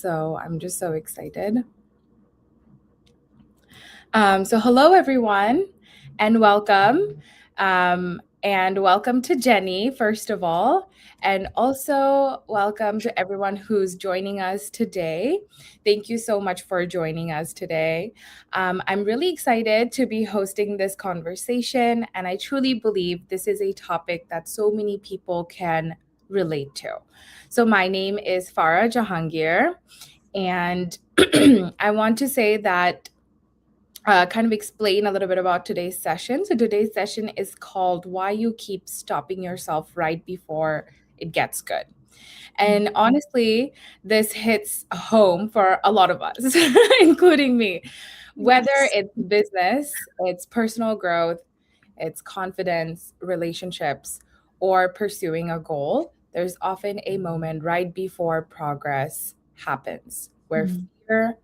So I'm just so excited. So hello, everyone, and welcome. And welcome to Jenny, first of all, and also welcome to everyone who's joining us today. Thank you so much for joining us today. I'm really excited to be hosting this conversation, and I truly believe this is a topic that so many people can relate to. So, my name is Farah Jahangir, and I want to say that kind of explain a little bit about today's session. So today's session is called Why You Keep Stopping Yourself Right Before It Gets Good. And honestly, this hits home for a lot of us, including me. Whether Yes. it's business, it's personal growth, it's confidence, relationships, or pursuing a goal, there's often a moment right before progress happens where Mhm. fear,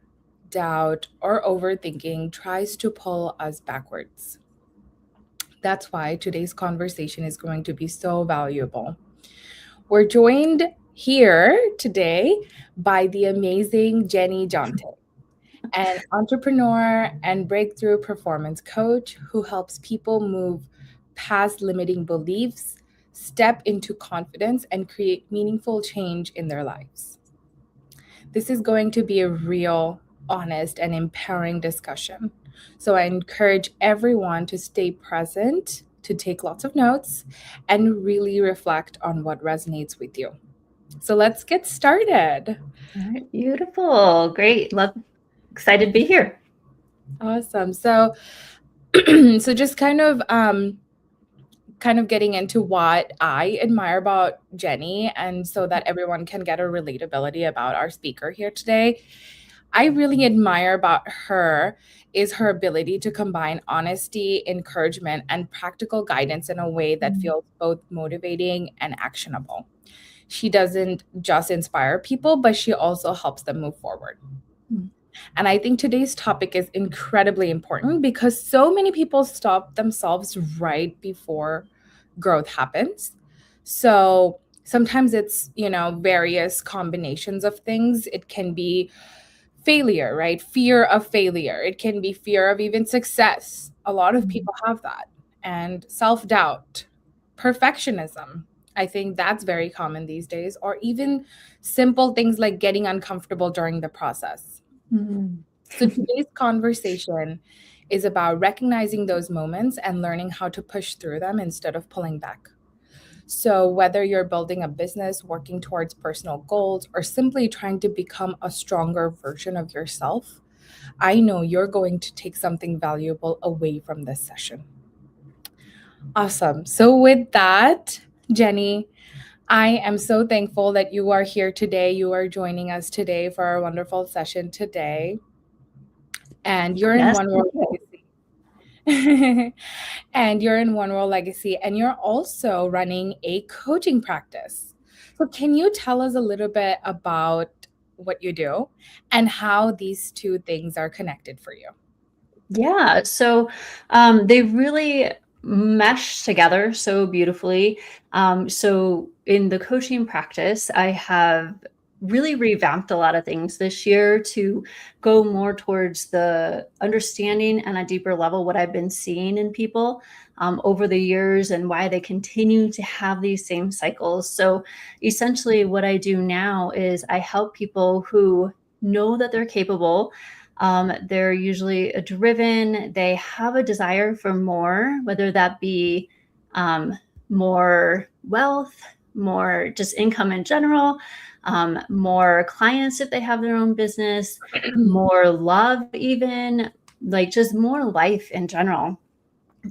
doubt, or overthinking tries to pull us backwards. That's why today's conversation is going to be so valuable. We're joined here today by the amazing Jenny Jonte, an entrepreneur and breakthrough performance coach who helps people move past limiting beliefs, step into confidence, and create meaningful change in their lives. This is going to be a real, honest, and empowering discussion. So I encourage everyone to stay present, to take lots of notes, and really reflect on what resonates with you. So let's get started. All right, beautiful. Great. Excited to be here. Awesome. So so just kind of getting into what I admire about Jenny and so that everyone can get a relatability about our speaker here today. I really admire about her is her ability to combine honesty, encouragement, and practical guidance in a way that Mhm. feels both motivating and actionable. She doesn't just inspire people, but she also helps them move forward. Mhm. And I think today's topic is incredibly important because so many people stop themselves right before growth happens. So sometimes it's, various combinations of things. It can be failure, right? Fear of failure. It can be fear of even success. A lot of Mhm. people have that. And self doubt, perfectionism. I think that's very common these days, or even simple things like getting uncomfortable during the process. Mhm. So today's conversation is about recognizing those moments and learning how to push through them instead of pulling back. So, whether you're building a business, working towards personal goals, or simply trying to become a stronger version of yourself, I know you're going to take something valuable away from this session. Awesome. So, with that, Jenny, I am so thankful that you are here today. You are joining us today for our wonderful session today. And you're in Yes, One thank World you. Legacy. And you're in One World Legacy, and you're also running a coaching practice. So, can you tell us a little bit about what you do and how these two things are connected for you? Yeah, so they really mesh together so beautifully. So in the coaching practice, I have really revamped a lot of things this year to go more towards the understanding and a deeper level what I've been seeing in people over the years and why they continue to have these same cycles. So essentially, what I do now is I help people who know that they're capable. They're usually driven, they have a desire for more, whether that be more wealth, more just income in general, more clients if they have their own business, more love, even like just more life in general.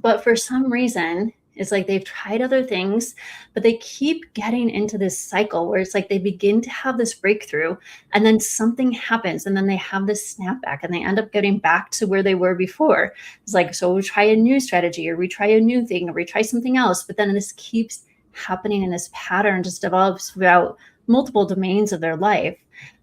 But for some reason, it's like they've tried other things, but they keep getting into this cycle where it's like they begin to have this breakthrough and then something happens and then they have this snapback and they end up getting back to where they were before. It's like, so we try a new strategy or we try a new thing or we try something else, but then this keeps happening and this pattern just develops throughout multiple domains of their life.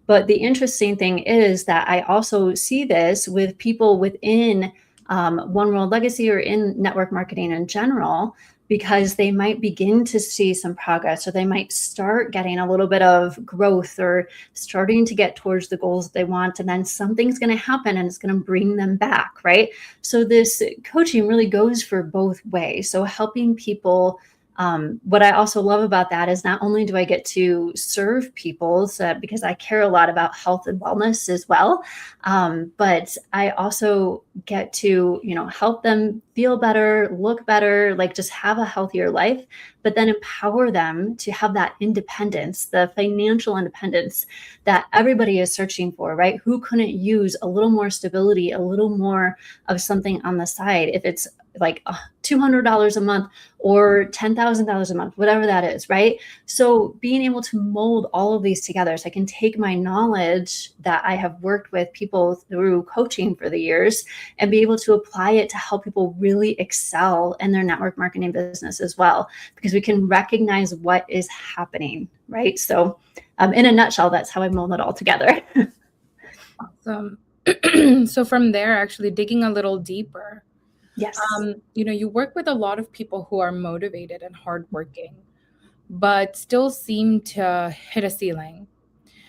But the interesting thing is that I also see this with people within One World Legacy or in network marketing in general, because they might begin to see some progress, or they might start getting a little bit of growth or starting to get towards the goals they want. And then something's going to happen and it's going to bring them back, right? So this coaching really goes for both ways. So helping people, what I also love about that is not only do I get to serve people, because I care a lot about health and wellness as well, but I also get to, help them feel better, look better, like just have a healthier life, but then empower them to have that independence, the financial independence that everybody is searching for, right? Who couldn't use a little more stability, a little more of something on the side? If it's like $200 a month or $10,000 a month, whatever that is, right? So being able to mold all of these together, so I can take my knowledge that I have worked with people through coaching for the years and be able to apply it to help people really excel in their network marketing business as well, because we can recognize what is happening, right? So in a nutshell, that's how I mold it all together. Awesome. So from there, actually digging a little deeper, Yes. you work with a lot of people who are motivated and hardworking, but still seem to hit a ceiling.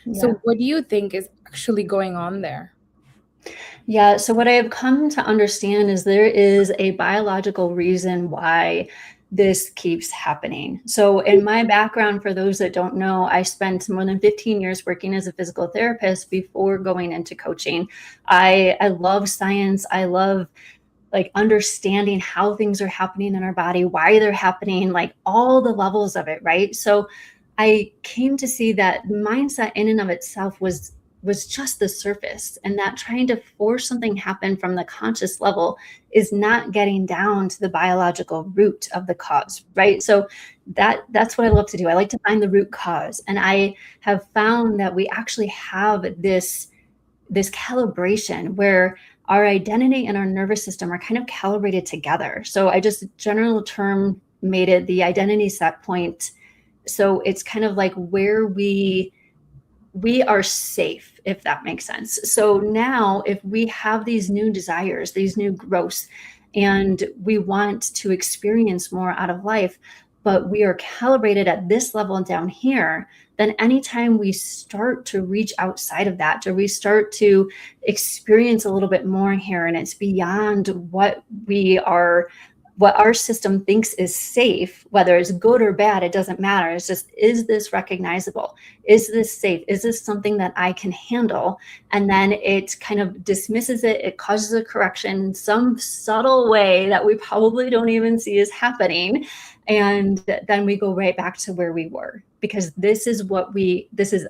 Yeah. So what do you think is actually going on there? Yeah. So what I have come to understand is there is a biological reason why this keeps happening. So in my background, for those that don't know, I spent more than 15 years working as a physical therapist before going into coaching. I love science. I love like understanding how things are happening in our body, why they're happening, like all the levels of it, right? So I came to see that mindset in and of itself was just the surface, and that trying to force something happen from the conscious level is not getting down to the biological root of the cause, right? So that's what I love to do. I like to find the root cause, and I have found that we actually have this calibration where our identity and our nervous system are kind of calibrated together. So I just general term made it the identity set point. So it's kind of like where we are safe, if that makes sense. So now if we have these new desires, these new growths, and we want to experience more out of life, but we are calibrated at this level and down here, then anytime we start to reach outside of that, to we start to experience a little bit more here, and it's beyond what our system thinks is safe, whether it's good or bad, it doesn't matter. It's just, is this recognizable? Is this safe? Is this something that I can handle? And then it kind of dismisses it. It causes a correction in some subtle way that we probably don't even see is happening. And then we go right back to where we were, because this is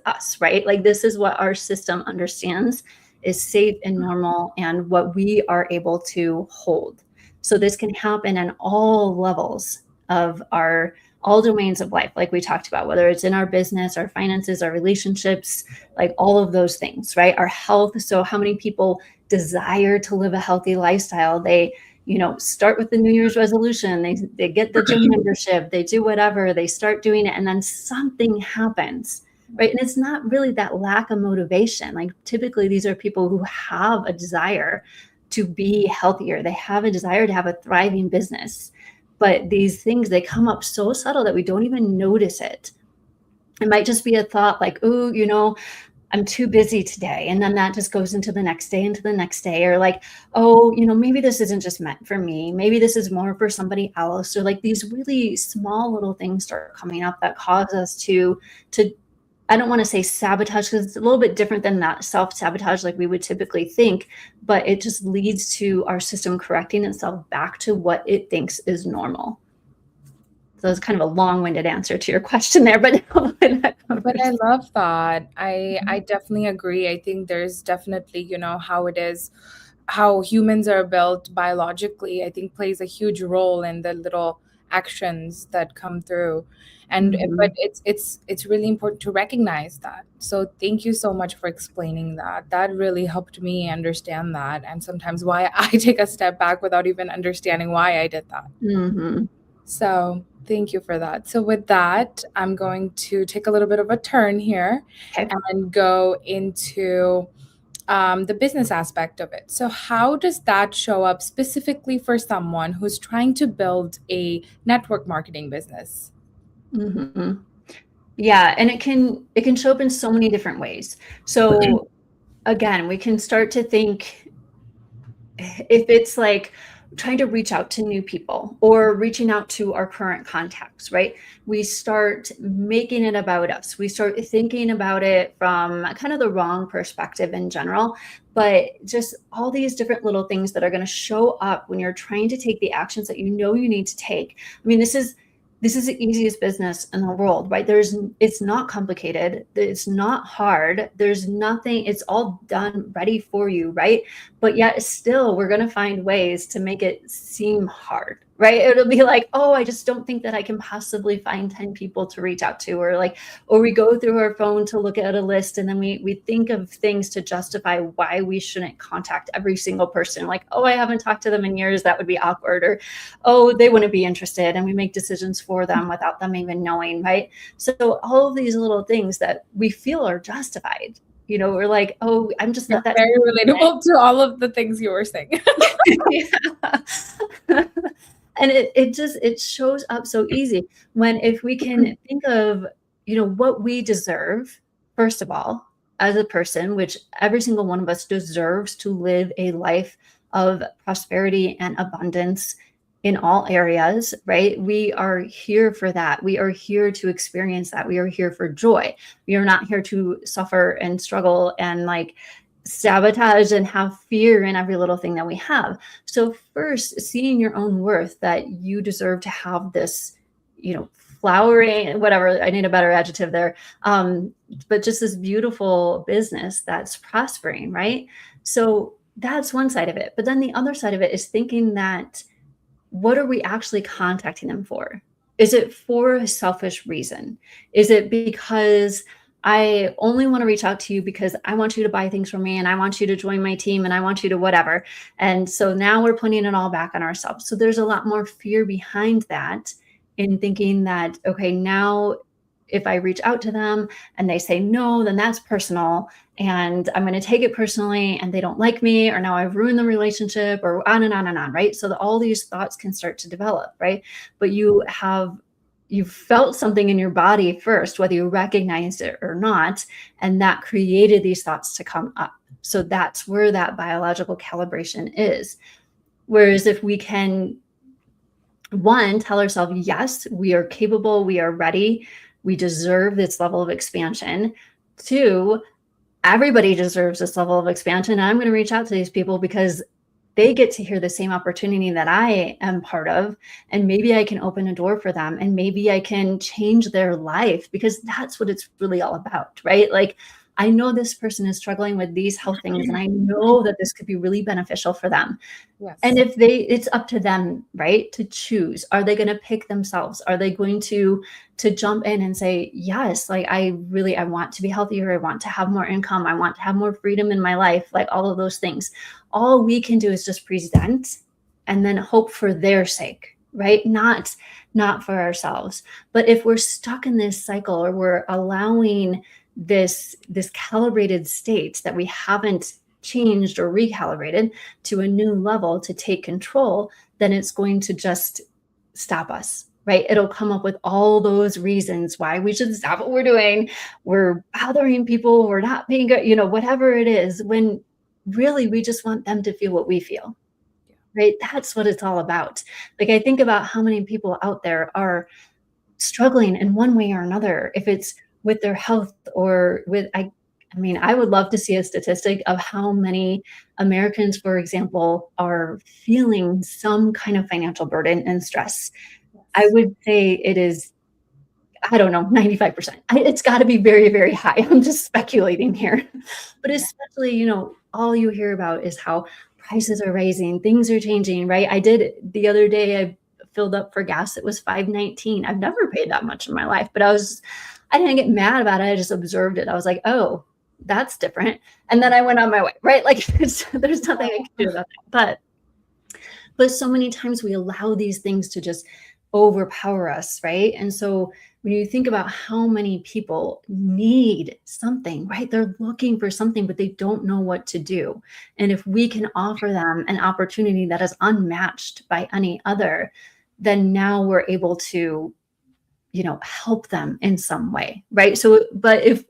us, right? Like this is what our system understands is safe and normal and what we are able to hold. So this can happen on all levels of all domains of life, like we talked about, whether it's in our business, our finances, our relationships, like all of those things, right? Our health. So how many people desire to live a healthy lifestyle? They, start with the New Year's resolution. They get the gym membership, they do whatever, they start doing it, and then something happens, right? And it's not really that lack of motivation. Like typically these are people who have a desire to be healthier. They have a desire to have a thriving business. But these things, they come up so subtle that we don't even notice it. It might just be a thought like, oh, I'm too busy today. And then that just goes into the next day, or like, oh, maybe this isn't just meant for me. Maybe this is more for somebody else. Or like these really small little things start coming up that cause us to I don't want to say sabotage, because it's a little bit different than that self-sabotage like we would typically think, but it just leads to our system correcting itself back to what it thinks is normal. So it's kind of a long-winded answer to your question there, but But I love that. I definitely agree. I think there's definitely, how it is, how humans are built biologically, I think plays a huge role in the little actions that come through. And but Mhm. it's really important to recognize that. So thank you so much for explaining that. That really helped me understand that, and sometimes why I take a step back without even understanding why I did that. Mhm. So thank you for that. So with that, I'm going to take a little bit of a turn here Okay. and go into the business aspect of it. So, how does that show up specifically for someone who's trying to build a network marketing business? Mhm. Yeah, and it can show up in so many different ways. So again, we can start to think if it's like trying to reach out to new people or reaching out to our current contacts, right? We start making it about us. We start thinking about it from kind of the wrong perspective in general, but just all these different little things that are going to show up when you're trying to take the actions that you know you need to take. I mean, this is the easiest business in the world, right? It's not complicated. It's not hard. There's nothing, it's all done ready for you, right? But yet still we're going to find ways to make it seem hard, right? It'll be like, oh, I just don't think that I can possibly find 10 people to reach out to, or we go through our phone to look at a list and then we think of things to justify why we shouldn't contact every single person. Like, oh, I haven't talked to them in years, that would be awkward, or oh, they wouldn't be interested, and we make decisions for them without them even knowing, right? So all of these little things that we feel are justified, we're like, oh, I'm just Yeah, not that very relatable to all of the things you were saying. yeah. And it shows up so easy when, if we can think of, what we deserve, first of all, as a person, which every single one of us deserves to live a life of prosperity and abundance in all areas, right? We are here for that. We are here to experience that. We are here for joy. We are not here to suffer and struggle and like sabotage and have fear in every little thing that we have. So first, seeing your own worth, that you deserve to have this, flowering, whatever, I need a better adjective there. But just this beautiful business that's prospering, right? So that's one side of it. But then the other side of it is thinking that, what are we actually contacting them for? Is it for a selfish reason? Is it because I only want to reach out to you because I want you to buy things from me and I want you to join my team and I want you to whatever? And so now we're putting it all back on ourselves. So there's a lot more fear behind that, in thinking that, okay, now if I reach out to them and they say no, then that's personal and I'm going to take it personally and they don't like me, or now I've ruined the relationship, or on and on and on, right? So that all these thoughts can start to develop, right? But you've felt something in your body first, whether you recognized it or not, and that created these thoughts to come up. So that's where that biological calibration is. Whereas if we can, one, tell ourselves, yes, we are capable, we are ready, we deserve this level of expansion. Two, everybody deserves this level of expansion. And I'm going to reach out to these people because they get to hear the same opportunity that I am part of. And maybe I can open a door for them, and maybe I can change their life, because that's what it's really all about, right? Like, I know this person is struggling with these health things, and I know that this could be really beneficial for them. And Yes. if it's up to them, right, to choose. Are they going to pick themselves? Are they going to jump in and say, yes, like I want to be healthier. I want to have more income. I want to have more freedom in my life, like all of those things. All we can do is just present and then hope for their sake, right? Not for ourselves. But if we're stuck in this cycle, or we're allowing this calibrated state that we haven't changed or recalibrated to a new level to take control, then it's going to just stop us, right? It'll come up with all those reasons why we should stop what we're doing. We're bothering people. We're not being good, whatever it is, when really we just want them to feel what we feel, right? That's what it's all about. Like, I think about how many people out there are struggling in one way or another, if it's with their health or with, I mean, I would love to see a statistic of how many Americans, for example, are feeling some kind of financial burden and stress. I Yes. would say it is, I don't know, 95%. It's got to be very, very high. I'm just speculating here. But especially, all you hear about is how prices are rising, things are changing, right? I did the other day, I filled up for gas. It was $5.19. I've never paid that much in my life, but I didn't get mad about it. I just observed it. I was like, oh, that's different. And then I went on my way, right? Like, there's nothing I can do about that. But so many times we allow these things to just overpower us, right? And so when you think about how many people need something, right? They're looking for something, but they don't know what to do. And if we can offer them an opportunity that is unmatched by any other, then now we're able to, help them in some way, right? So, but if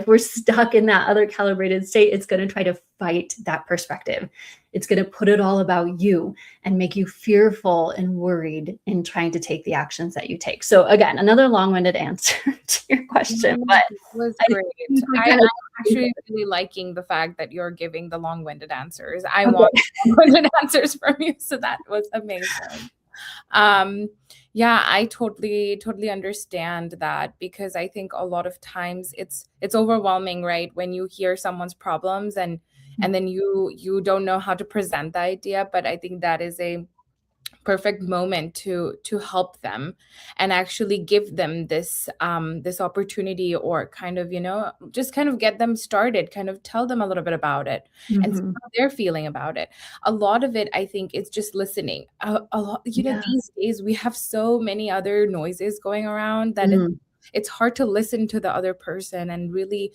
we're stuck in that other calibrated state, it's going to try to fight that perspective. It's going to put it all about you and make you fearful and worried in trying to take the actions that you take. So again, another long-winded answer to your question, No, but it was I great. think we I'm kind of, actually really liking the fact that you're giving the long-winded answers. I want okay. long-winded answers from you, so that was amazing. Um, yeah, I totally understand that because I think a lot of times it's overwhelming, right? When you hear someone's problems and then you don't know how to present the idea, but I think that is a perfect moment to help them and actually give them this opportunity or kind of just kind of get them started, kind of tell them a little bit about it and see Mhm. how they're feeling about it. A lot of it, I think, is just listening. A lot, Yeah. these days we have so many other noises going around that Mm. it's hard to listen to the other person and really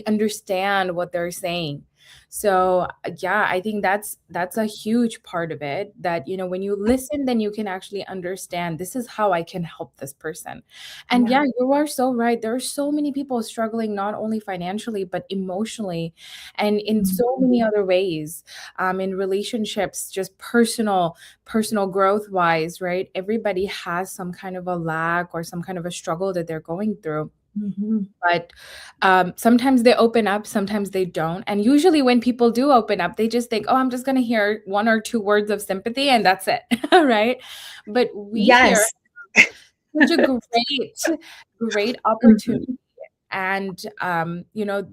understand what they're saying. So yeah, I think that's a huge part of it, that when you listen, then you can actually understand, this is how I can help this person. And Yeah. yeah, you are so right, there are so many people struggling not only financially but emotionally and in so Mhm. many other ways, in relationships, just personal growth wise, right? Everybody has some kind of a lack or some kind of a struggle that they're going through. Mhm. But sometimes they open up, sometimes they don't. And usually, when people do open up, they just think, oh, I'm just going to hear one or two words of sympathy and that's it. Right. But we hear Yes. such a great opportunity. Mhm. And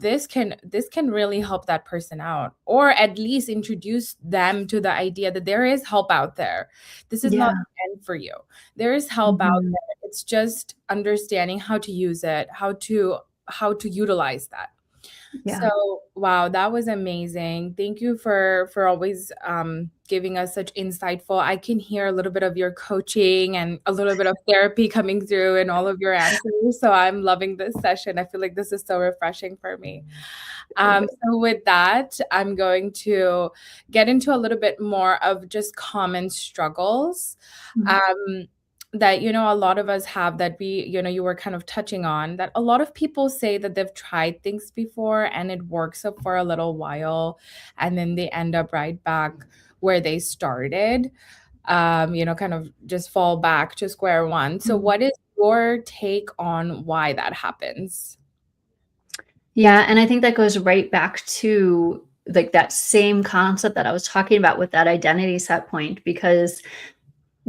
this can really help that person out, or at least introduce them to the idea that there is help out there. This is not Yeah. the end for you. There is help out Mhm. there. It's just understanding how to use it, how to utilize that. Yeah. So, wow, that was amazing. Thank you for always giving us such insightful. I can hear a little bit of your coaching and a little bit of therapy coming through in all of your answers. So I'm loving this session. I feel like this is so refreshing for me. So with that, I'm going to get into a little bit more of just common struggles. Mhm. Um, that a lot of us have, that you were kind of touching on, that a lot of people say that they've tried things before and it works up for a little while and then they end up right back where they started, kind of just fall back to square one. So Mhm. what is your take on why that happens? Yeah, and I think that goes right back to, like, that same concept that I was talking about with that identity set point, because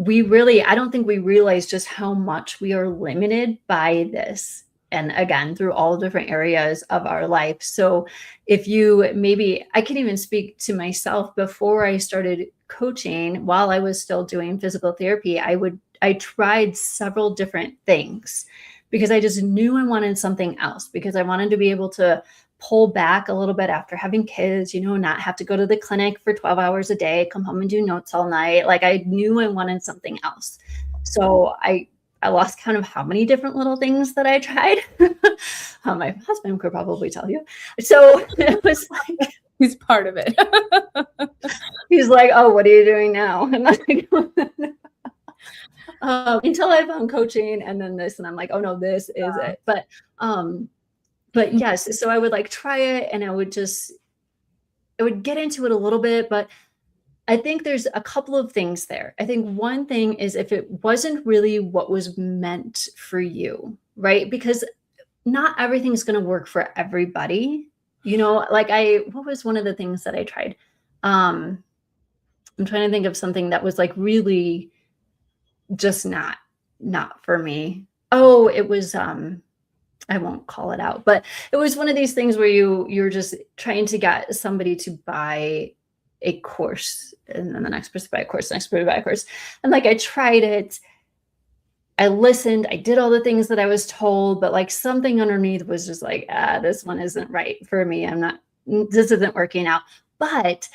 I don't think we realize just how much we are limited by this. And again, through all different areas of our life. So if you maybe, I can even speak to myself before I started coaching, while I was still doing physical therapy, I tried several different things because I just knew I wanted something else, because I wanted to be able to pull back a little bit after having kids, not have to go to the clinic for 12 hours a day, come home and do notes all night. Like, I knew I wanted something else. So I lost count of how many different little things that I tried. My husband could probably tell you. So it was like, He's part of it. he's like, "Oh, what are you doing now?" And I'm like, until I found coaching and then this, and I'm like, "Oh no, this is it." But yes, so I would like try it, and I would get into it a little bit, but I think there's a couple of things there. I think one thing is, if it wasn't really what was meant for you, right? Because not everything's going to work for everybody. Like, what was one of the things that I tried? Um, I'm trying to think of something that was like really just not for me. Oh, it was I won't call it out, but it was one of these things where you're just trying to get somebody to buy a course, and then the next person buy a course, next person buy a course. And like, I tried it, I listened, I did all the things that I was told, but like, something underneath was just like, this one isn't right for me. This isn't working out. But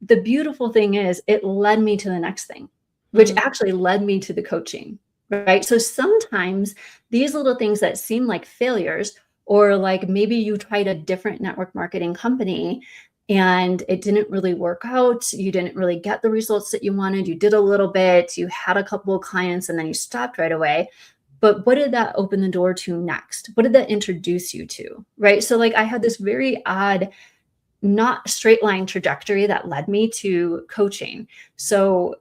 the beautiful thing is, it led me to the next thing, which Mm, actually led me to the coaching, right? So sometimes these little things that seem like failures, or like maybe you tried a different network marketing company and it didn't really work out, you didn't really get the results that you wanted, you did a little bit, you had a couple of clients, and then you stopped right away. But what did that open the door to next? What did that introduce you to, right? So like I had this very odd, not straight line trajectory that led me to coaching. So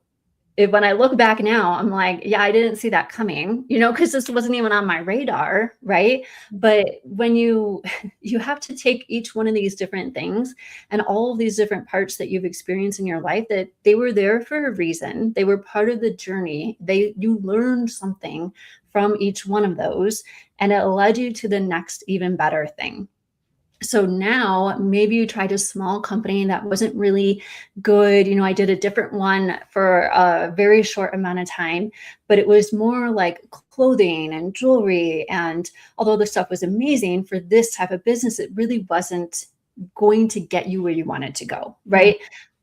when I look back now, I'm like, yeah, I didn't see that coming, because this wasn't even on my radar, right? But when you you have to take each one of these different things and all of these different parts that you've experienced in your life, that they were there for a reason. They were part of the journey. You learned something from each one of those, and it led you to the next even better thing. So now maybe you tried a small company that wasn't really good. I did a different one for a very short amount of time, but it was more like clothing and jewelry. And although the stuff was amazing for this type of business, it really wasn't going to get you where you wanted to go, right?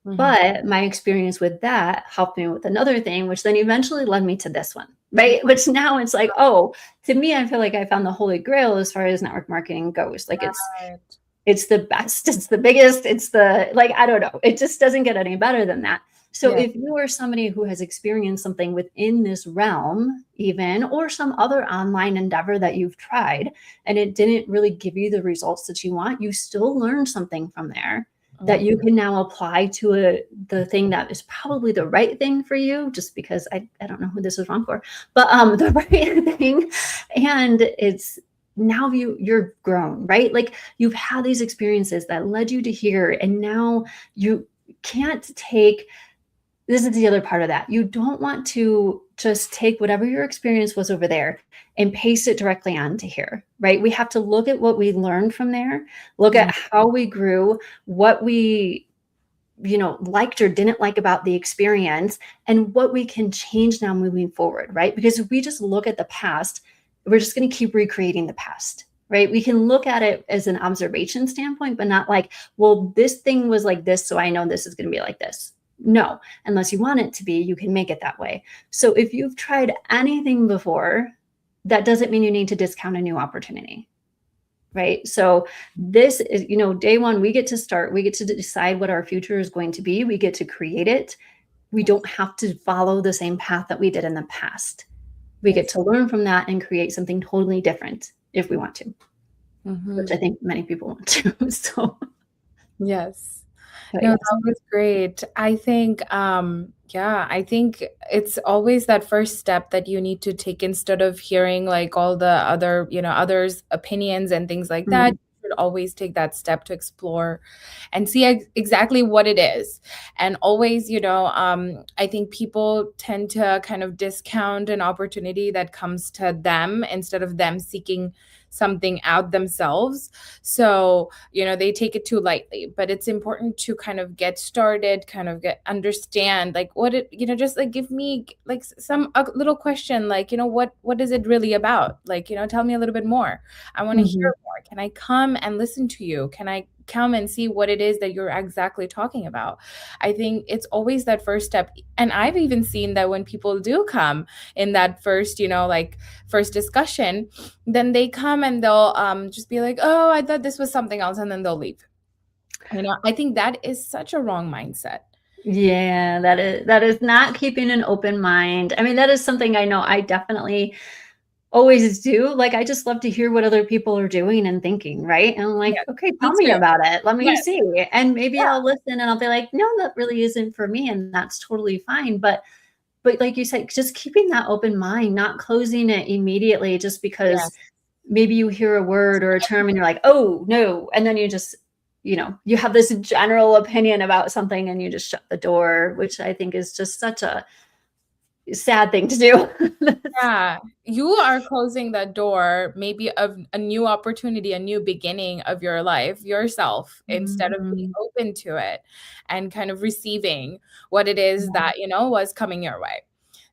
Mm-hmm. But my experience with that helped me with another thing, which then eventually led me to this one, right? Which now it's like, oh, to me, I feel like I found the holy grail as far as network marketing goes. Like Right. it's the best, it's the biggest, it's the, like, I don't know, it just doesn't get any better than that. So Yeah. if you are somebody who has experienced something within this realm, even, or some other online endeavor that you've tried, and it didn't really give you the results that you want, you still learned something from there that you can now apply to the thing that is probably the right thing for you, just because I don't know who this is wrong for, but the right thing. And it's now you're grown, right? Like you've had these experiences that led you to here, and now you can't take, this is the other part of that. You don't want to just take whatever your experience was over there and paste it directly onto here, right? We have to look at what we learned from there, look at how we grew, what we liked or didn't like about the experience, and what we can change now moving forward, right? Because if we just look at the past, we're just going to keep recreating the past, right? We can look at it as an observation standpoint, but not like, well, this thing was like this, so I know this is going to be like this. No, unless you want it to be, you can make it that way. So if you've tried anything before, that doesn't mean you need to discount a new opportunity. Right. So this is, day one, we get to start, we get to decide what our future is going to be. We get to create it. We don't have to follow the same path that we did in the past. We get Yes. to learn from that and create something totally different if we want to, which Mm-hmm. I think many people want to. So, Yes. but No, yes. that was great. I think, yeah, I think it's always that first step that you need to take instead of hearing like all the other, others' opinions and things like that. Mhm. You should always take that step to explore and see exactly what it is. And always, I think people tend to kind of discount an opportunity that comes to them instead of them seeking something out themselves. So, they take it too lightly, but it's important to kind of get started, kind of understand like what it, just like give me like some a little question, like, what is it really about? Like, tell me a little bit more. I want to Mhm. hear more. Can I come and listen to you? Can I come and see what it is that you're exactly talking about? I think it's always that first step. And I've even seen that when people do come in that first, like first discussion, then they come and they'll just be like, oh, I thought this was something else, and then they'll leave. I think that is such a wrong mindset. Yeah, that is not keeping an open mind. I mean, that is something I know I definitely always do. Like, I just love to hear what other people are doing and thinking, right? And I'm like, Yeah, okay, me tell me too. about it. Let me Yes. see. And maybe Yeah. I'll listen and I'll be like, no, that really isn't for me. And that's totally fine. But like you said, just keeping that open mind, not closing it immediately just because Yes. maybe you hear a word or a term and you're like, oh no. And then you just, you have this general opinion about something and you just shut the door, which I think is just such a sad thing to do. Yeah, you are closing the door maybe of a new opportunity, a new beginning of your life yourself, instead of being Mhm. open to it and kind of receiving what it is that, was coming your way.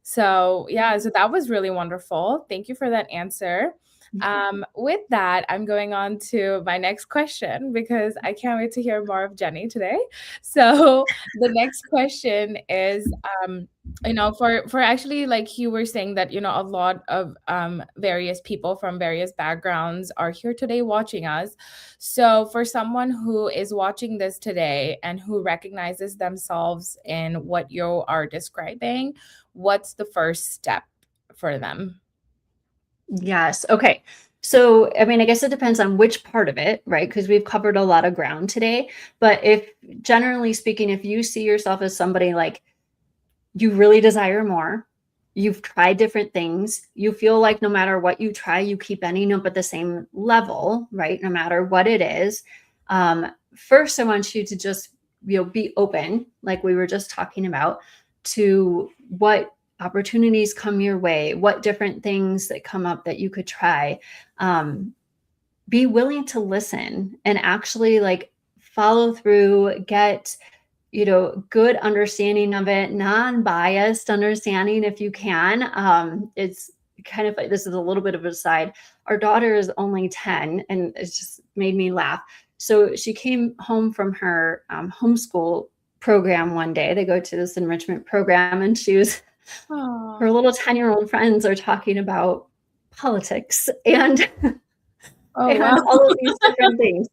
So, yeah, so that was really wonderful. Thank you for that answer. With that, I'm going on to my next question because I can't wait to hear more of Jenny today. So the next question is, for actually, like you were saying that, a lot of various people from various backgrounds are here today watching us. So for someone who is watching this today and who recognizes themselves in what you are describing, what's the first step for them? Yes. Okay. So, I mean, I guess it depends on which part of it, right? Because we've covered a lot of ground today. But if generally speaking, if you see yourself as somebody like you really desire more, you've tried different things, you feel like no matter what you try, you keep ending up at the same level, right? No matter what it is. First, I want you to just, be open, like we were just talking about, to what opportunities come your way, what different things that come up that you could try. Be willing to listen and actually like follow through, get good understanding of it, non-biased understanding if you can. It's kind of like, this is a little bit of a side. Our daughter is only 10 and it's just made me laugh. So she came home from her homeschool program one day. They go to this enrichment program and her Oh, little 10-year-old friends are talking about politics and oh wow. and all of these different things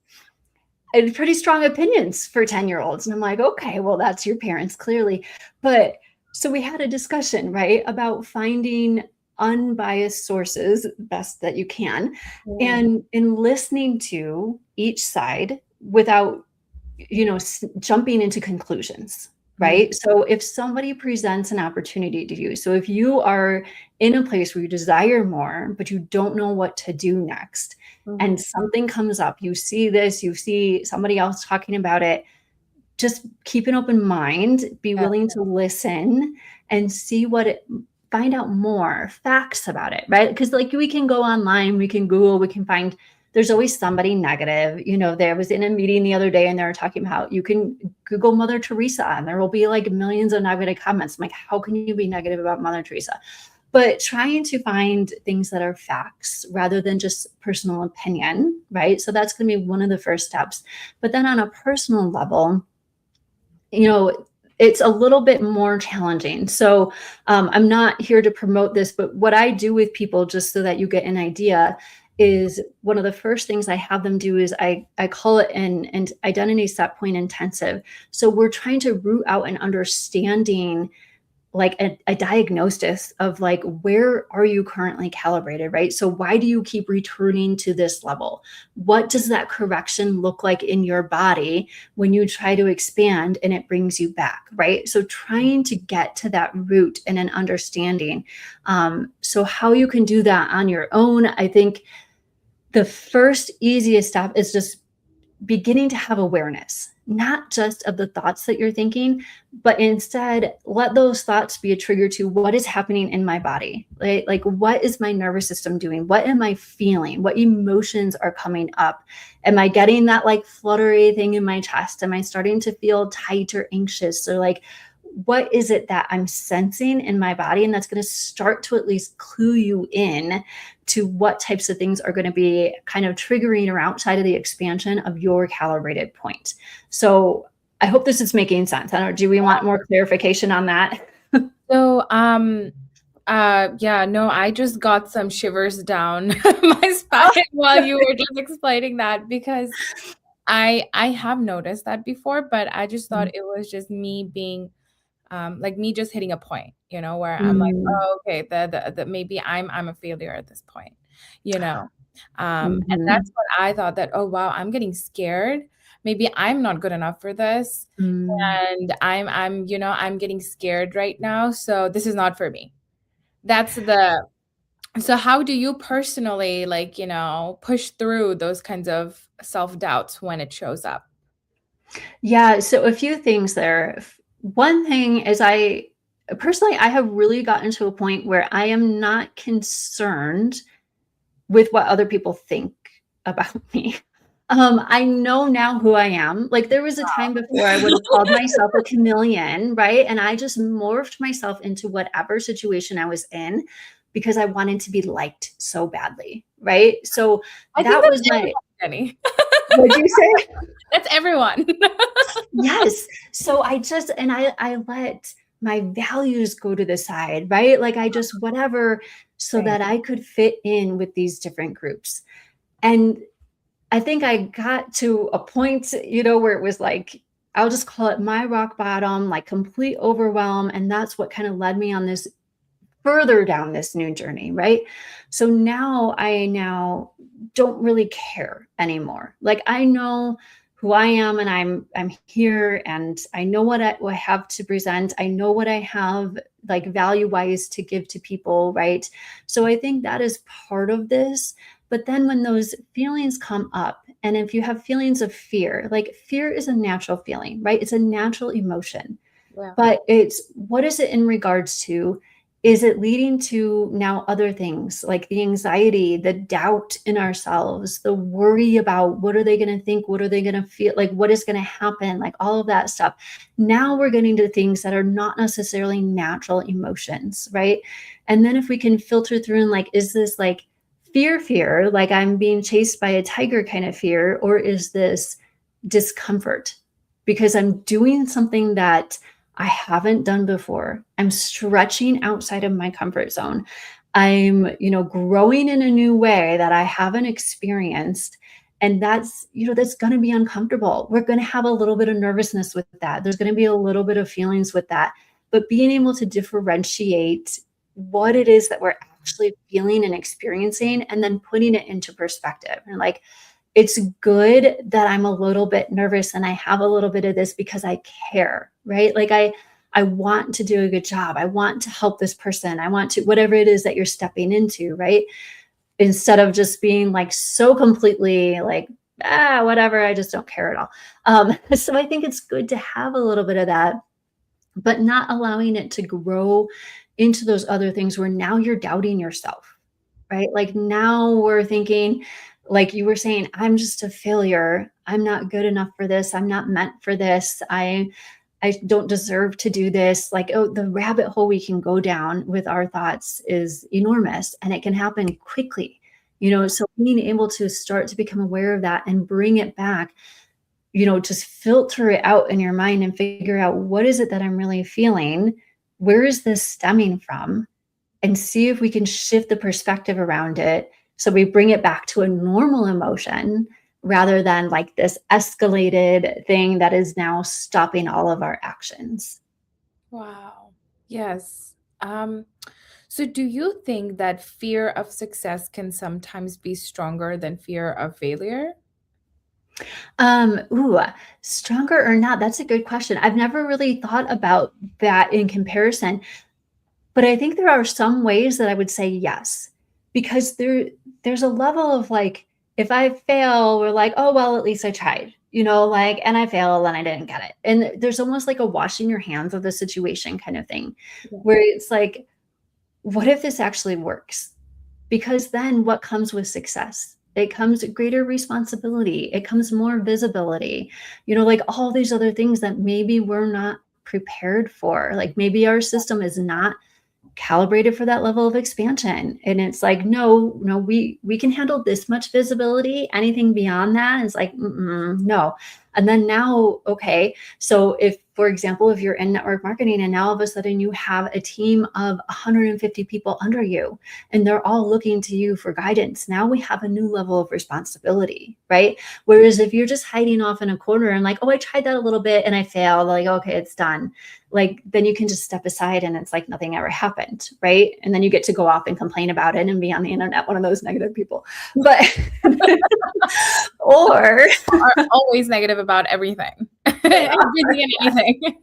and pretty strong opinions for 10-year-olds. And I'm like, okay, well, that's your parents, clearly. But so we had a discussion, right, about finding unbiased sources best that you can Yeah. and in listening to each side without jumping into conclusions, Mm, right? So if somebody presents an opportunity to you, so if you are in a place where you desire more, but you don't know what to do next, mhm. and something comes up, you see this, you see somebody else talking about it, just keep an open mind, be Yeah. willing to listen and see find out more facts about it, right? Because like we can go online, we can Google, we can find, there's always somebody negative. There was in a meeting the other day and they were talking about you can Google Mother Teresa and there will be like millions of negative comments. I'm like, how can you be negative about Mother Teresa? But trying to find things that are facts rather than just personal opinion, right? So that's going to be one of the first steps. But then on a personal level, it's a little bit more challenging. So I'm not here to promote this, but what I do with people, just so that you get an idea, is one of the first things I have them do is I call it an identity set point intensive. So we're trying to root out an understanding, like a diagnosis of like, where are you currently calibrated, right? So why do you keep returning to this level? What does that correction look like in your body when you try to expand and it brings you back, right? So trying to get to that root and an understanding. So how you can do that on your own, I think the first easiest step is just beginning to have awareness, not just of the thoughts that you're thinking, but instead let those thoughts be a trigger to what is happening in my body, right? Like, what is my nervous system doing? What am I feeling? What emotions are coming up? Am I getting that like fluttery thing in my chest? Am I starting to feel tight or anxious? Or like, what is it that I'm sensing in my body? And that's going to start to at least clue you in to what types of things are going to be kind of triggering or outside of the expansion of your calibrated point. So I hope this is making sense. I don't know, do we want more clarification on that? So, yeah, no, I just got some shivers down my spine while you were just explaining that because I have noticed that before, but I just thought it was just me being like me just hitting a point, where I'm like, Mm, oh, okay, the maybe I'm a failure at this point, you know. And mhm, that's what I thought that, oh wow, I'm getting scared. Maybe I'm not good enough for this. mm. And I'm getting scared right now. So this is not for me. That's the so how do you personally like, push through those kinds of self-doubts when it shows up? Yeah, so a few things there. One thing is I have really gotten to a point where I am not concerned with what other people think about me. I know now who I am. Like there was a time before I would have called myself a chameleon, right? And I just morphed myself into whatever situation I was in. because I wanted to be liked so badly, right? So I think that that's was my, everyone, Jenny. what'd you say? That's everyone. Yes. So I just, and I let my values go to the side, right? Like I just, whatever, so Same. that I could fit in with these different groups. And I think I got to a point, where it was like, I'll just call it my rock bottom, like complete overwhelm. And that's what kind of led me on this further down this new journey, right? So now I don't really care anymore. Like I know who I am and I'm here and I know what I have to present. I know what I have like value wise to give to people, right? So I think that is part of this. But then when those feelings come up, and if you have feelings of fear, like fear is a natural feeling, right? It's a natural emotion. Yeah. But it's what is it in regards to? Is it leading to now other things like the anxiety, the doubt in ourselves, the worry about what are they going to think? What are they going to feel? Like what is going to happen? Like all of that stuff. Now we're getting to things that are not necessarily natural emotions, right? And then if we can filter through and like, is this like fear, like I'm being chased by a tiger kind of fear, or is this discomfort because I'm doing something that I haven't done before. I'm stretching outside of my comfort zone. I'm, growing in a new way that I haven't experienced. And that's going to be uncomfortable. We're going to have a little bit of nervousness with that. There's going to be a little bit of feelings with that. But being able to differentiate what it is that we're actually feeling and experiencing and then putting it into perspective. And like, it's good that I'm a little bit nervous and I have a little bit of this because I care, right? Like I want to do a good job. I want to help this person. I want to whatever it is that you're stepping into, right? Instead of just being like so completely like whatever, I just don't care at all. So I think it's good to have a little bit of that, but not allowing it to grow into those other things where now you're doubting yourself, right? Like now we're thinking, like you were saying, I'm just a failure. I'm not good enough for this. I'm not meant for this. I don't deserve to do this. Like, oh, the rabbit hole we can go down with our thoughts is enormous and it can happen quickly. So being able to start to become aware of that and bring it back, just filter it out in your mind and figure out what is it that I'm really feeling? Where is this stemming from? And see if we can shift the perspective around it so we bring it back to a normal emotion rather than like this escalated thing that is now stopping all of our actions. Wow. Yes. So do you think that fear of success can sometimes be stronger than fear of failure? Ooh, stronger or not? That's a good question. I've never really thought about that in comparison. But I think there are some ways that I would say yes, because there's a level of like, if I fail, we're like, oh, well, at least I tried, like, and I failed and I didn't get it. And there's almost like a washing your hands of the situation kind of thing, Yeah. where it's like, what if this actually works? Because then what comes with success? It comes greater responsibility. It comes more visibility, like all these other things that maybe we're not prepared for. Like maybe our system is not calibrated for that level of expansion, and it's like no, we can handle this much visibility. Anything beyond that is like no. And then now, okay, so if, for example, if you're in network marketing and now all of a sudden you have a team of 150 people under you and they're all looking to you for guidance, now we have a new level of responsibility, right? Whereas if you're just hiding off in a corner and like, oh, I tried that a little bit and I failed, like, okay, it's done, like then you can just step aside and it's like nothing ever happened, right? And then you get to go off and complain about it and be on the internet, one of those negative people. But or Are always negative about everything. Everything and anything.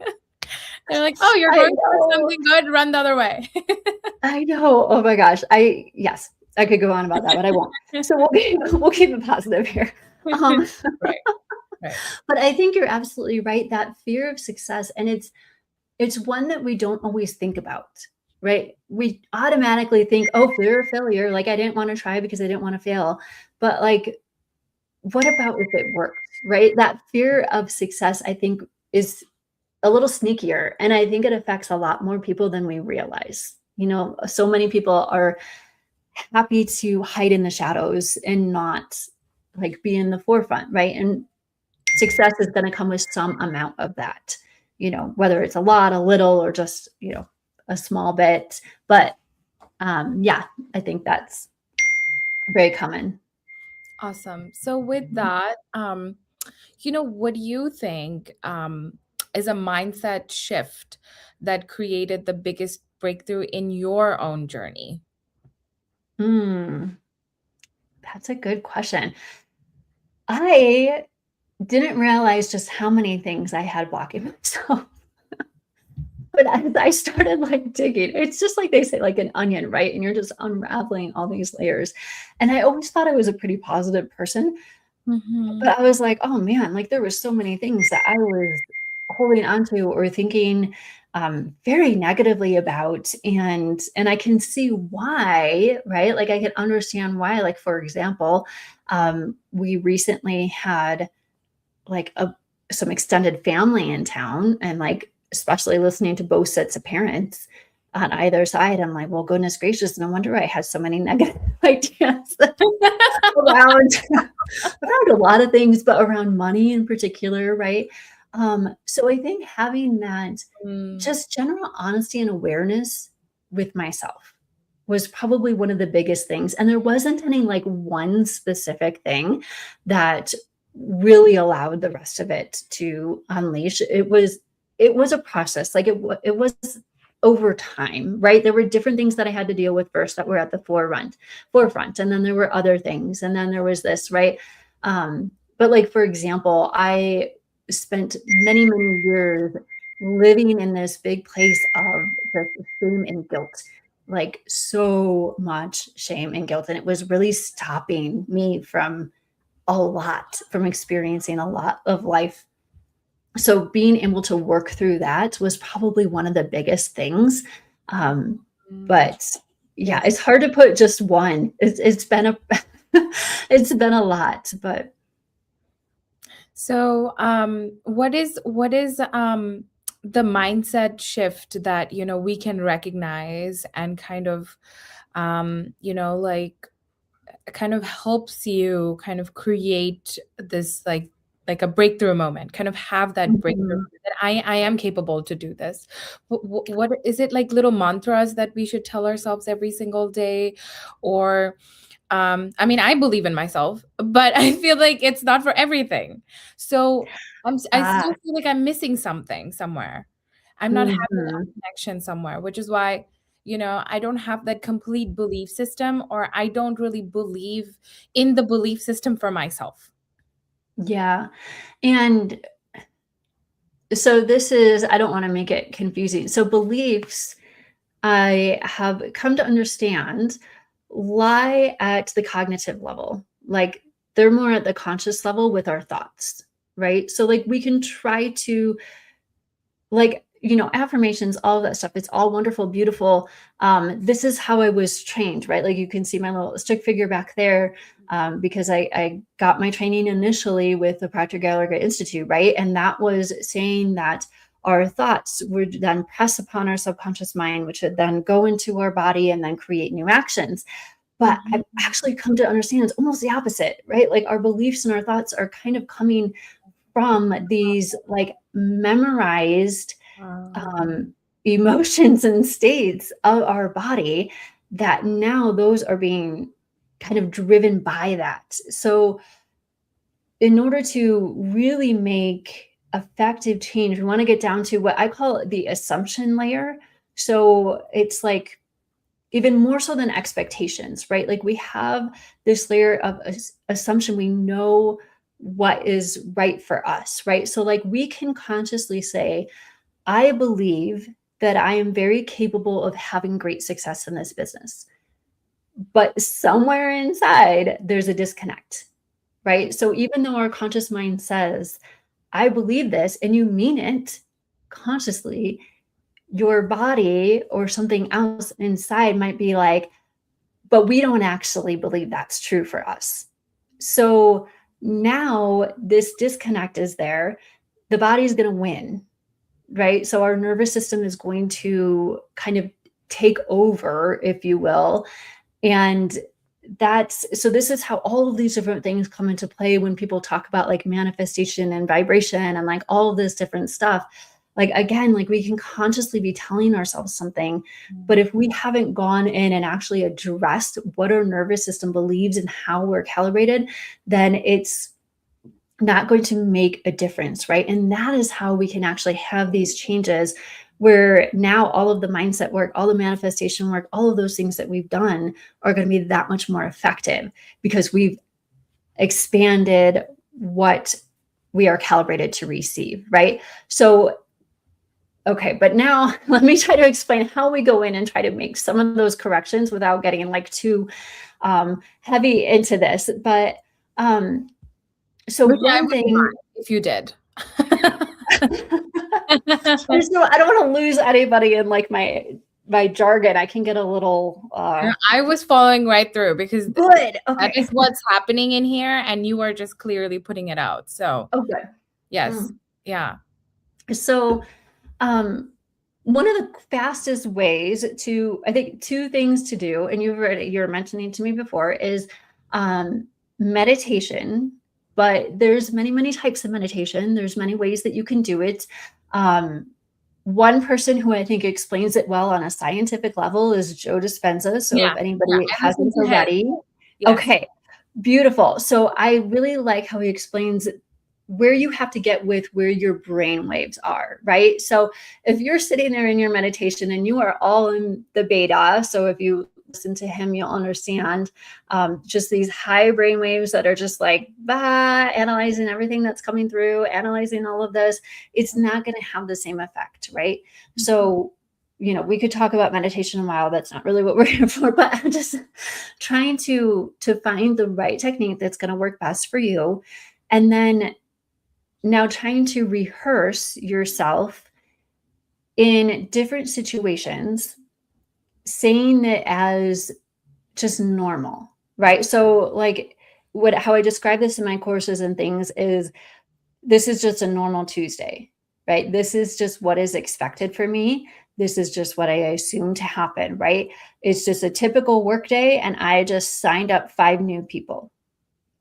They're like, "Oh, you're I going through know, something good, run the other way." I know. Oh my gosh. Yes, I could go on about that, but I won't. So we'll keep it positive here. Um, Right, right. but I think you're absolutely right. That fear of success, and it's one that we don't always think about, right? We automatically think, oh, fear of failure. Like I didn't want to try because I didn't want to fail. But like, what about if it worked, right? That fear of success, I think, is a little sneakier. And I think it affects a lot more people than we realize, So many people are happy to hide in the shadows and not like be in the forefront, right? And success is going to come with some amount of that, whether it's a lot, a little, or just, a small bit. But yeah, I think that's very common. Awesome. So with that, what do you think is a mindset shift that created the biggest breakthrough in your own journey? Hmm, that's a good question. I didn't realize just how many things I had blocking myself. But as I started like digging, it's just like they say, like an onion, right? And you're just unraveling all these layers. And I always thought I was a pretty positive person, Mhm. but I was like, oh man, like there was so many things that I was holding onto or thinking very negatively about, and I can see why, right? Like I can understand why. Like for example, we recently had like some extended family in town, and like especially listening to both sets of parents on either side, I'm like, well, goodness gracious, no wonder I had so many negative ideas around around a lot of things, but around money in particular, right? So I think having that Mm, just general honesty and awareness with myself was probably one of the biggest things. And there wasn't any like one specific thing that really allowed the rest of it to unleash. It was a process. Like it was over time, right? There were different things that I had to deal with first that were at the forefront, and then there were other things, and then there was this, right? But like for example, I spent many years living in this big place of just shame and guilt, like so much shame and guilt. And it was really stopping me from experiencing a lot of life. So being able to work through that was probably one of the biggest things. Um, mm. but yeah, Yes. it's hard to put just one. It's been a it's been a lot, but So, what is the mindset shift that we can recognize and kind of like kind of helps you kind of create this like a breakthrough moment, kind of have that breakthrough mhm. moment that I am capable to do this. What is it, like little mantras that we should tell ourselves every single day, or I mean, I believe in myself, but I feel like it's not for everything. So I Ah, still feel like I'm missing something somewhere. I'm not having that mhm. connection somewhere, which is why, I don't have that complete belief system, or I don't really believe in the belief system for myself. Yeah. And so this is, I don't want to make it confusing. So beliefs, I have come to understand, lie at the cognitive level. Like they're more at the conscious level with our thoughts, right? So like we can try to, like, affirmations, all of that stuff, it's all wonderful, beautiful. This is how I was trained, right? Like you can see my little stick figure back there, because I got my training initially with the Proctor Gallagher Institute, right? And that was saying that our thoughts would then press upon our subconscious mind, which would then go into our body and then create new actions. But I've Mhm. actually come to understand it's almost the opposite, right? Like our beliefs and our thoughts are kind of coming from these like memorized Um, um, emotions and states of our body, that now those are being kind of driven by that. So, in order to really make effective change, we want to get down to what I call the assumption layer. So, it's like even more so than expectations, right? Like we have this layer of assumption. We know what is right for us, right? So, like, we can consciously say, I believe that I am very capable of having great success in this business. But somewhere inside, there's a disconnect, right? So even though our conscious mind says, I believe this, and you mean it consciously, your body or something else inside might be like, but we don't actually believe that's true for us. So now this disconnect is there. The body's going to win, right? So our nervous system is going to kind of take over, if you will. And so this is how all of these different things come into play when people talk about like manifestation and vibration and like all of this different stuff. Like, again, like we can consciously be telling ourselves something, but if we haven't gone in and actually addressed what our nervous system believes and how we're calibrated, then it's not going to make a difference, right? And that is how we can actually have these changes where now all of the mindset work, all the manifestation work, all of those things that we've done are going to be that much more effective because we've expanded what we are calibrated to receive, right? So, okay, but now let me try to explain how we go in and try to make some of those corrections without getting like too heavy into this. But so Which I one wouldn't thing, mind if you did. I don't want to lose anybody in like my jargon. I can get a little I was following right through because good. that Okay. is what's happening in here, and you are just clearly putting it out. So, Oh, good. yes. Mm. Yeah. So, one of the fastest ways to, I think, two things to do, and you're mentioning to me before, is meditation. But there's many, many types of meditation. There's many ways that you can do it. Um, One person who I think explains it well on a scientific level is Joe Dispenza. So Yeah. if Yeah. anybody I listened hasn't to him. already, Yes. okay, beautiful. So I really like how he explains where you have to get with where your brain waves are, right? So if you're sitting there in your meditation and you are all in the beta, so if you listen to him, you'll understand just these high brain waves that are just like, analyzing everything that's coming through, analyzing all of this, it's not going to have the same effect, right? So, we could talk about meditation a while. That's not really what we're here for, but I'm just trying to find the right technique that's going to work best for you. And then now trying to rehearse yourself in different situations, saying it as just normal, right? So like how I describe this in my courses and things is this is just a normal Tuesday, right? This is just what is expected for me. This is just what I assume to happen, right? It's just a typical work day and I just signed up 5 new people.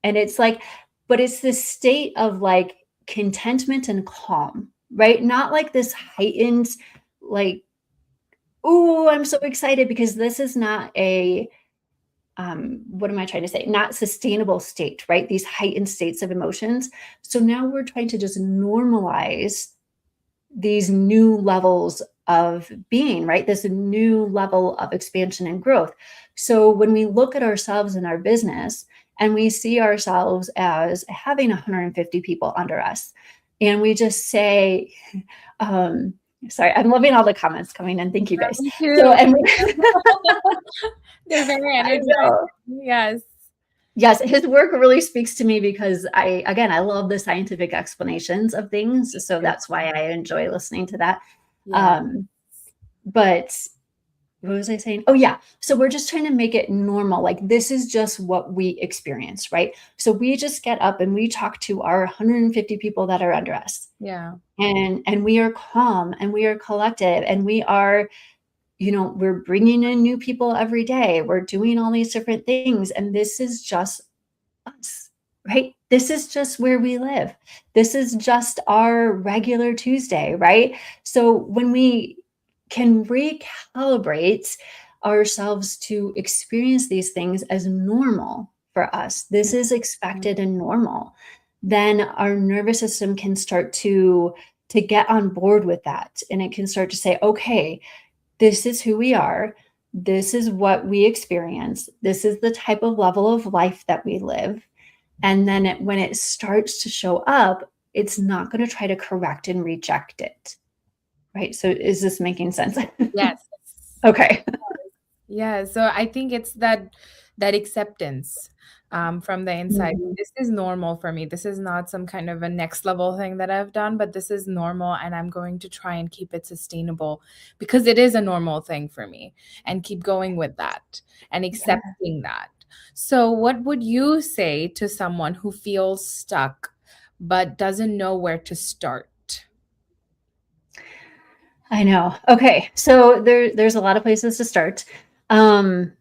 And it's like, but it's this state of like contentment and calm, right? Not like this heightened, like, oh, I'm so excited because this is not what am I trying to say? Not sustainable state, right? These heightened states of emotions. So now we're trying to just normalize these new levels of being, right? This new level of expansion and growth. So when we look at ourselves in our business and we see ourselves as having 150 people under us, and we just say, um, sorry, I'm loving all the comments coming in. Thank you guys. Me So, too. and They're very I energized. know. Yes. Yes, his work really speaks to me because I love the scientific explanations of things. So that's why I enjoy listening to that. Yeah. Um, but what was I saying? Oh, yeah. So we're just trying to make it normal. Like this is just what we experience, right? So we just get up and we talk to our 150 people that are under us. Yeah. And we are calm and we are collective and we are, we're bringing in new people every day. We're doing all these different things. And this is just us, right? This is just where we live. This is just our regular Tuesday, right? So when we can recalibrate ourselves to experience these things as normal for us, this is expected and normal, then our nervous system can start to get on board with that. And it can start to say, okay, this is who we are. This is what we experience. This is the type of level of life that we live. And then when it starts to show up, it's not going to try to correct and reject it. Right. So is this making sense? Yes. Okay. Yeah, so I think it's that acceptance from the inside. Mhm. This is normal for me. This is not some kind of a next level thing that I've done, but this is normal, and I'm going to try and keep it sustainable because it is a normal thing for me, and keep going with that and Yeah. accepting that. So, what would you say to someone who feels stuck but doesn't know where to start? I know. Okay. So there's a lot of places to start. Um,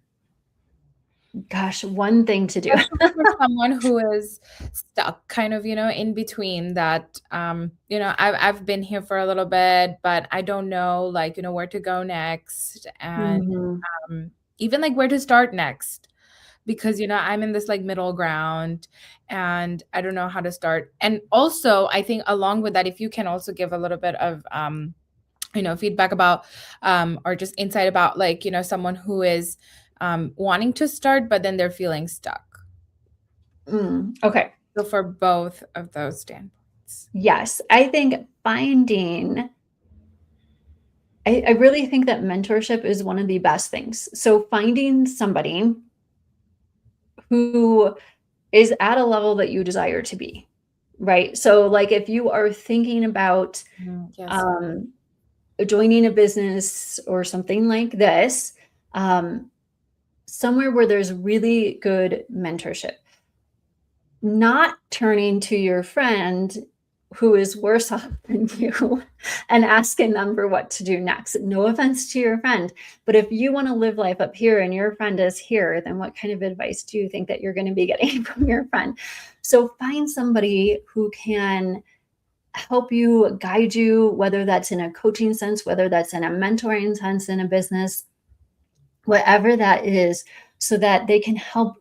Gosh, one thing to do. Especially for someone who is stuck kind of, in between that, I've been here for a little bit, but I don't know, like, where to go next, and Mhm. even like where to start next, because, I'm in this like middle ground and I don't know how to start. And also, I think along with that, if you can also give a little bit of feedback about or just insight about, like, someone who is wanting to start but then they're feeling stuck. Okay. So for both of those standpoints. Yes. I think I really think that mentorship is one of the best things. So finding somebody who is at a level that you desire to be, right? So, like, if you are thinking about Yes. um, joining a business or something like this, um, somewhere where there's really good mentorship, not turning to your friend who is worse off than you and asking them for what to do next. No offense to your friend, but if you want to live life up here and your friend is here, then what kind of advice do you think that you're going to be getting from your friend? So find somebody who can help you, guide you, whether that's in a coaching sense, whether that's in a mentoring sense in a business, whatever that is, so that they can help,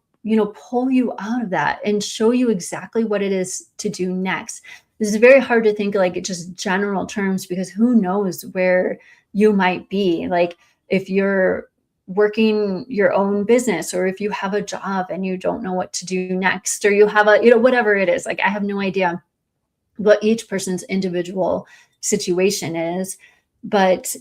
pull you out of that and show you exactly what it is to do next. This is very hard to think like just general terms, because who knows where you might be. Like, if you're working your own business, or if you have a job and you don't know what to do next, or you have a, whatever it is, like, I have no idea what each person's individual situation is. But,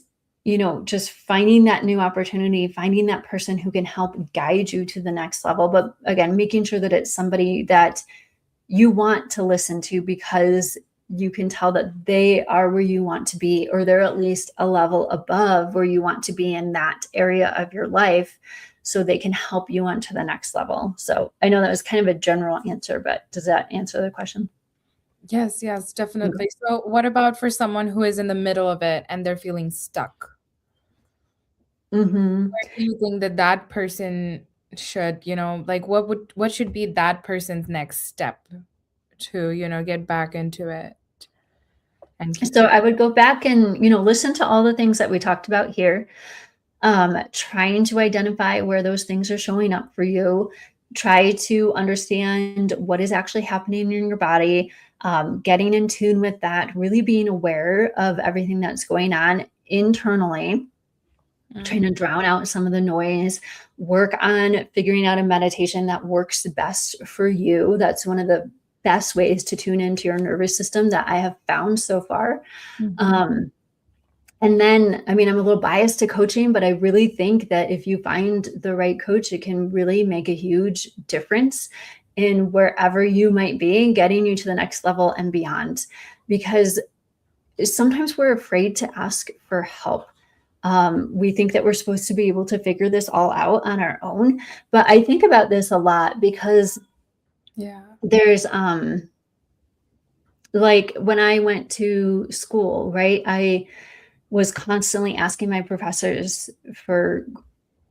just finding that new opportunity, finding that person who can help guide you to the next level. But again, making sure that it's somebody that you want to listen to, because you can tell that they are where you want to be, or they're at least a level above where you want to be in that area of your life, so they can help you on to the next level. So I know that was kind of a general answer, but does that answer the question? Yes, yes, definitely. So what about for someone who is in the middle of it and they're feeling stuck? Mm-hmm. Where do you think that that person should, like what should be that person's next step to, get back into it and keep So going? I would go back and, listen to all the things that we talked about here, trying to identify where those things are showing up for you. Try to understand what is actually happening in your body, getting in tune with that, really being aware of everything that's going on internally, trying to drown out some of the noise, work on figuring out a meditation that works best for you. That's one of the best ways to tune into your nervous system that I have found so far. Mhm. Um, and then, I mean, I'm a little biased to coaching, but I really think that if you find the right coach, it can really make a huge difference in wherever you might be, getting you to the next level and beyond. Because sometimes we're afraid to ask for help. We think that we're supposed to be able to figure this all out on our own. But I think about this a lot, because Yeah. there's like, when I went to school, right? I was constantly asking my professors for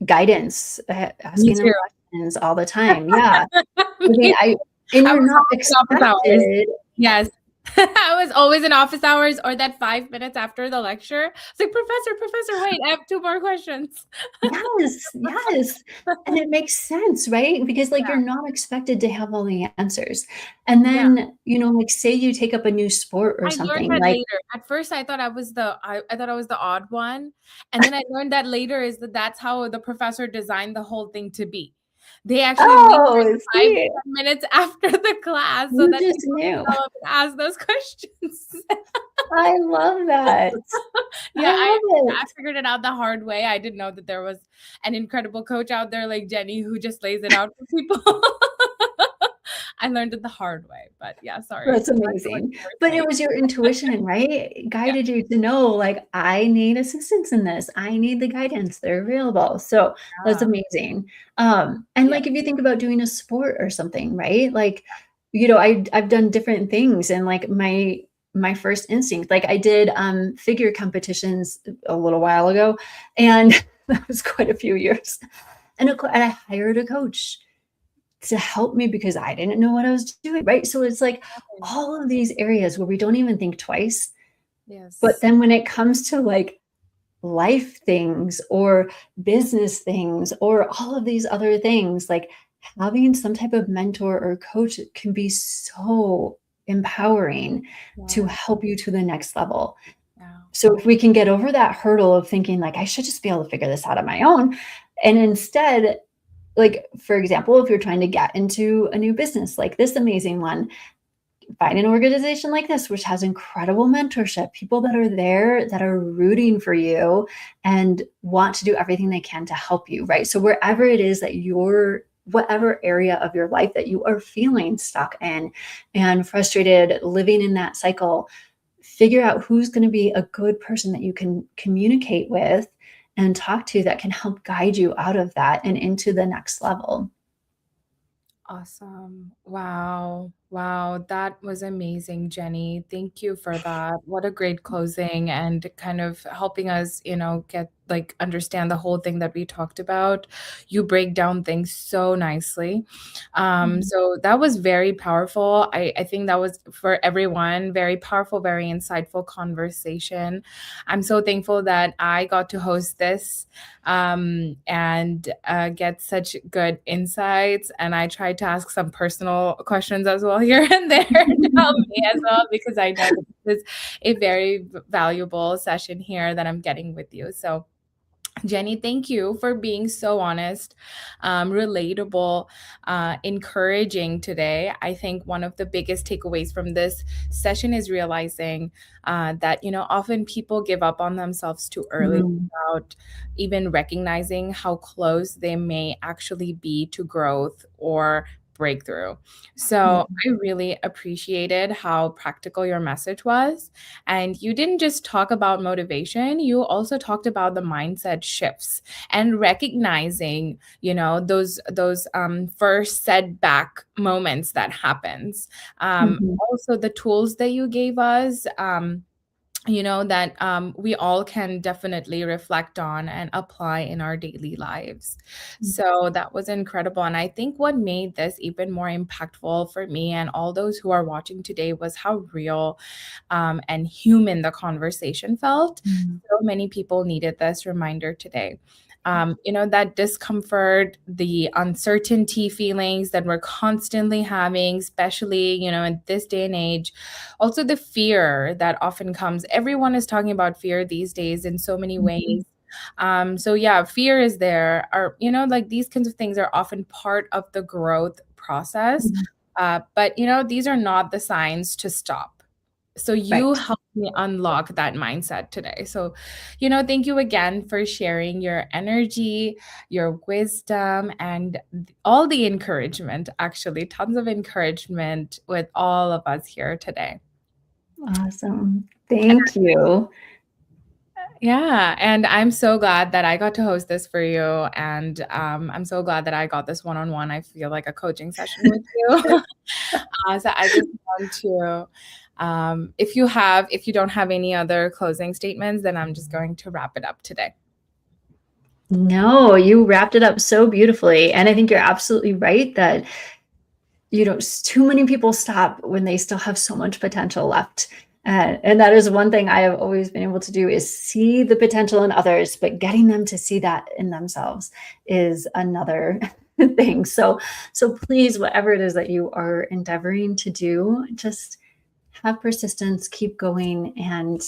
guidance, Me asking them too. questions all the time. Yeah. I mean, Me and I you're was not always in office hours. expected. Yes. I was always in office hours or that 5 minutes after the lecture. It's like, "Professor, wait, I have 2 more questions." Yes, yes. And it makes sense, right? Because, like, you're Yeah, not expected to have all the answers. And yeah. then, like, say you take up a new sport or I learned something, that like, later. At first, I thought I thought I was the odd one, and then I learned that later is that that's how the professor designed the whole thing to be. They actually make sure "Oh, it's 5 to see, 10 minutes after the class so you that just people knew." can go up and ask those questions. I love that. Yeah, I love I it. figured it out the hard way. I didn't know that there was an incredible coach out there like Jenny who just lays it out for people. I learned it the hard way, but yeah, sorry. That's Back to what amazing. you were But it saying. was your intuition, right? It Yeah, guided you to know, like, I need assistance in this. I need the guidance. They're available. So that's amazing. And yeah, like, if you think about doing a sport or something, right? Like, I've done different things, and like, my first instinct. Like I did figure competitions a little while ago, and that was quite a few years. And I hired a coach to help me because I didn't know what I was doing, right? So it's like all of these areas where we don't even think twice. But Yes. then when it comes to like life things or business things or all of these other things, like having some type of mentor or coach can be so empowering to Yeah. help you to the next level. Yeah. So if we can get over that hurdle of thinking like I should just be able to figure this out on my own, and instead, like for example, if you're trying to get into a new business like this amazing one, find an organization like this, which has incredible mentorship, people that are there that are rooting for you and want to do everything they can to help you, right? So wherever it is that you're, whatever area of your life that you are feeling stuck in and frustrated, living in that cycle, figure out who's going to be a good person that you can communicate with and talk to that can help guide you out of that and into the next level. Awesome. Wow. Wow. That was amazing, Jenny. Thank you for that. What a great closing and kind of helping us, get like understand the whole thing that we talked about. You break down things so nicely. Mhm. So that was very powerful. I think that was for everyone, very powerful, very insightful conversation. I'm so thankful that I got to host this and get such good insights. And I tried to ask some personal questions as well here and there to help me as well, because I know that this is a very valuable session here that I'm getting with you. So Jenny, thank you for being so honest, relatable, encouraging today. I think one of the biggest takeaways from this session is realizing that, often people give up on themselves too early Mm. without even recognizing how close they may actually be to growth or breakthrough. Yeah. So I really appreciated how practical your message was. And you didn't just talk about motivation, you also talked about the mindset shifts and recognizing, those first setback moments that happens. Mhm. Also the tools that you gave us. That we all can definitely reflect on and apply in our daily lives. So that was incredible. And I think what made this even more impactful for me and all those who are watching today was how real and human the conversation felt. Mm. So many people needed this reminder today. That discomfort, the uncertainty feelings that we're constantly having, especially, in this day and age. Also, the fear that often comes. Everyone is talking about fear these days in so many Mhm. ways. So yeah, fear is there. Are like these kinds of things are often part of the growth process. Mhm. But these are not the signs to stop. So you Right. helped me unlock that mindset today. So, thank you again for sharing your energy, your wisdom, and all the encouragement, actually, tons of encouragement with all of us here today. Awesome. Thank you. Yeah, and I'm so glad that I got to host this for you, and I'm so glad that I got this one-on-one. I feel like a coaching session with you. So I just want to, if you don't have any other closing statements, then I'm just going to wrap it up today. No, you wrapped it up so beautifully. And I think you're absolutely right that, too many people stop when they still have so much potential left. And that is one thing I have always been able to do is see the potential in others, but getting them to see that in themselves is another thing. So please, whatever it is that you are endeavoring to do, just have persistence, keep going, and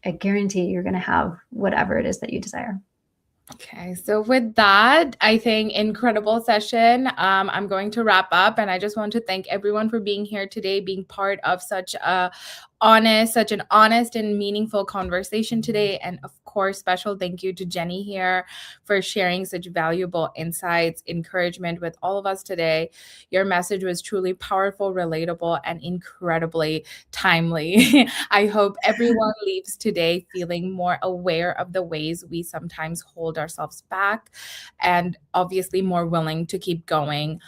I guarantee you're going to have whatever it is that you desire. Okay, so with that, I think incredible session. I'm going to wrap up, and I just want to thank everyone for being here today, being part of such an honest and meaningful conversation today. And of course, special thank you to Jenny here for sharing such valuable insights, encouragement with all of us today. Your message was truly powerful, relatable, and incredibly timely. I hope everyone leaves today feeling more aware of the ways we sometimes hold ourselves back and obviously more willing to keep going,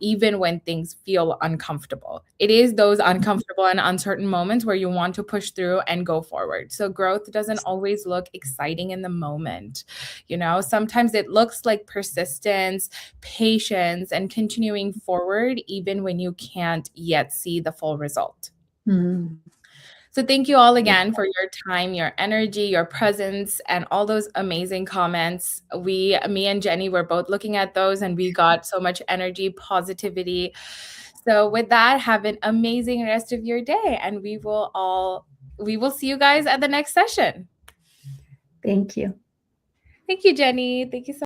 even when things feel uncomfortable. It is those uncomfortable and uncertain moments where you want to push through and go forward. So growth doesn't always look exciting in the moment. You know, sometimes it looks like persistence, patience, and continuing forward even when you can't yet see the full result. Mm. So thank you all again for your time, your energy, your presence, and all those amazing comments. Me and Jenny were both looking at those and we got so much energy, positivity. So with that, have an amazing rest of your day and we will see you guys at the next session. Thank you. Thank you, Jenny. Thank you so